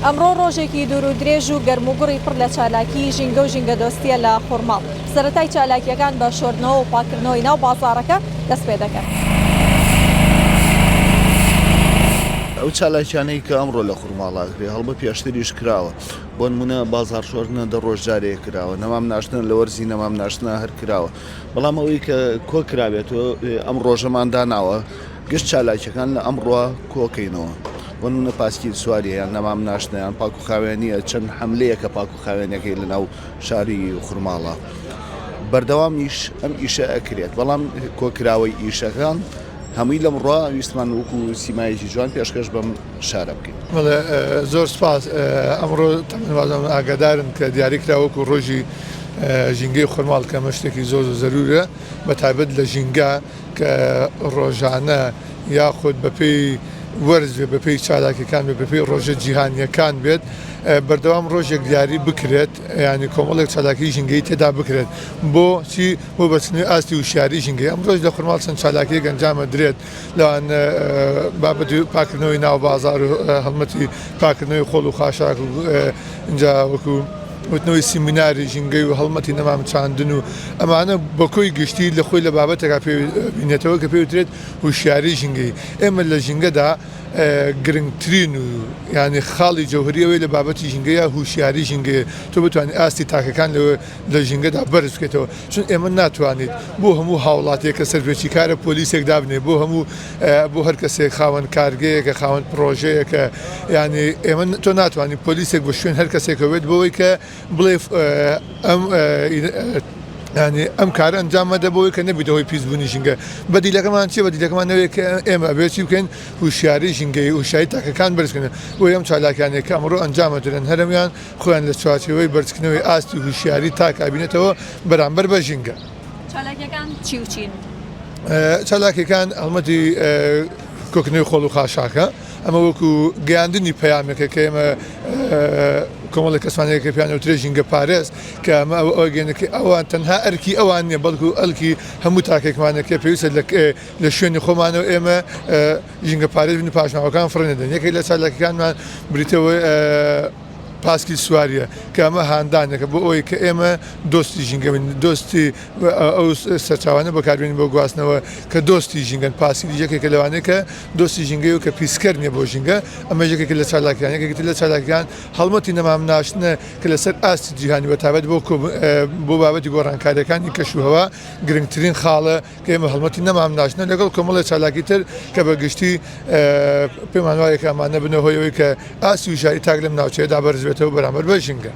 ئەمڕۆ ڕۆژێکی دوور و درێژ و گەرموگوڕی پڕ لە چالاکی ژینگە و ژینگە دۆستیە لە خورماڵ. سەرەتای چالاکیەکان بە شۆردنەوە و پاکردنەوەی ناو بازاڕەکە دەست پێ دەکەن. ئەو چالاکیانەی کە ئەمڕۆ لە خورماڵاکرێ هەڵبە پێشتریش کراوە، بۆ نمونە بازار شۆردنە دە ڕۆژجارێک کراوە، نەمام ناشتن لە وەرزی نەمام ناشتنە هەر کراوە، بەڵام ئەوەی کە کۆ کراوێتەوە ئەم ڕۆژەمان داناوە گشت چالاکیەکان لە ئەمڕۆ کۆکەینەوە. بۆ نمونە پاسکیل سواریەیان نەمام ناشتنیان پاک و خاوێنیە چەند حملەیەکە پاک و خاوێنەکەی لەناو شاری خورماڵە. بەردەوامیش ئەم ئیشە ئەکرێت، بەڵام کۆکراوەی ئیشەکان هەمووی لەم ڕوا ویستمان وەکو سیمایەکی جوان پێشکەش بەم شارە بکەین. زۆر سپاس. ئەمڕۆ تەمەنوازم ئاگادارن کە دیاریکرا وەکو ڕۆژی ژینگەی خورماڵ کە مەشتێکی زۆر زەرورە، بە تایبەت لە ژینگە کە ڕۆژانە یاخود بەپێی وەرز بەپێی چالاکیەکان بەپێی ڕۆژە جیهانیەکان بێت، بەردەوام ڕۆژێک دیاری بکرێت، ینی کۆمەڵێک چالاکی ژینگەی تێدا بکرێت بۆ چی بۆ بەچنی ئاستی و شاری ژینگەی. ئەم ڕۆژ لە خورماڵ چەند چالاکی گەنجامە درێت لەوان بابەت پاکردنەوەی ناو بازار و هەڵمەتی پاکردنەوەی خۆڵ و خاشاک و اینجا وەکو وتنەوەی سیمیناری ژینگەی و هەڵمەتی نەمام چاندن و ئەمانە بە کۆی گشتی لە خۆی لە بابەتێکا بینێتەوە کە پێوترێت هوشیاری ژینگەی. ئێمە لە ژینگەدا گرنگترین و ینی خاڵی جەوهریەوەی لە بابەتی ژینگەیە هوشیاری ژینگەیە، تۆ بتوانانی ئاستی تاکەکان لە ژینگەدا بەرز بکەیتەوە، چون ئێمە ناتوانیت بۆ هەموو هاوڵاتێک کە سەرپێکی کارە پۆلیسێک دابنێ، بۆ هەموو بۆ هەر کەسێک خاوەن کارگەیەکە خاوەن پرۆژەیەکە، ینی ئێمە تۆ ناتوانانی پۆلیسێک بە شوێن هەر کەسێکەوێت بۆەوەی کە بڵێ ینی ئەم کارە ئەنجامەدە بۆی کە نەبیتەوەی پیسبوونی ژینگە. بەدیلەکەمان چی بەدیلەکەمانەوەی کە ئێمە ئەبێتی بکەین هوشیاری ژینگەی وشایی تاکەکان بەرزکردن بۆ ئەم چالاکیانێک کە ئەمڕۆ ئەنجامەدرێن هەرمیان خۆیان لە چوارچێوەی بەرزکردنەوەی ئاستی و هوشیاری تاکابینێتەوە بەرامبەر بە ژینگە. چالاکیەکان چی و چین؟ چالاکیەکان هەڵمەتی کۆکردنەوەی خۆڵ و خاشاکە، ئەمە وەکو گەیاندنی پەیامێکە کە ئێمە کۆمەڵی کەسانێکە پیانەوترێ ژینگە پارێز کە ئەمە ئەوگەنەکە ئەوان تەنها ئەرکی ئەوان نیە بەڵکو ئەلکی هەموو تاکێکمانەکە پێویستە لە شوێنی خۆمانەوە ئێمە ژینگە پارێز بن پاشناوەکان فڕێنەدەن. یەکێک لە چالاکیەکانمان بریتەوە پاسکی سواریە کە ئەمە هاندانێکە بۆ ئەوەی کە ئێمە دۆستی ژینگە بین، دۆستی ئەو سەرچاوانە بەکاربێنین بۆ گواستنەوە کە دۆستی ژینگەن. پاسی یەکێکە لەوانەیە کە دۆستی ژینگەی و کە پیسکەر نیە بۆ ژینگە، ئەمە یەکێک لە چالاکیان. یەکێک لە چالاکیان هەڵمەتی نەمام ناشتنە کە لەسەر ئاستی جیهانی بەتابەت بۆ بابەتی گۆڕانکاریەکانی کەشوهەوا گرنگترین خاڵە کە ئێمە هەڵمەتی نەمام ناشتنە لەگەڵ کۆمەڵی چالاکی تر کە بەگشتی پێمان وایە کە ئەمانە بنەوەی کە ئاستی وشاری تاک لەم ناوچەیەدا بەرز بێتەوە بەرامبەر بە ژینگە.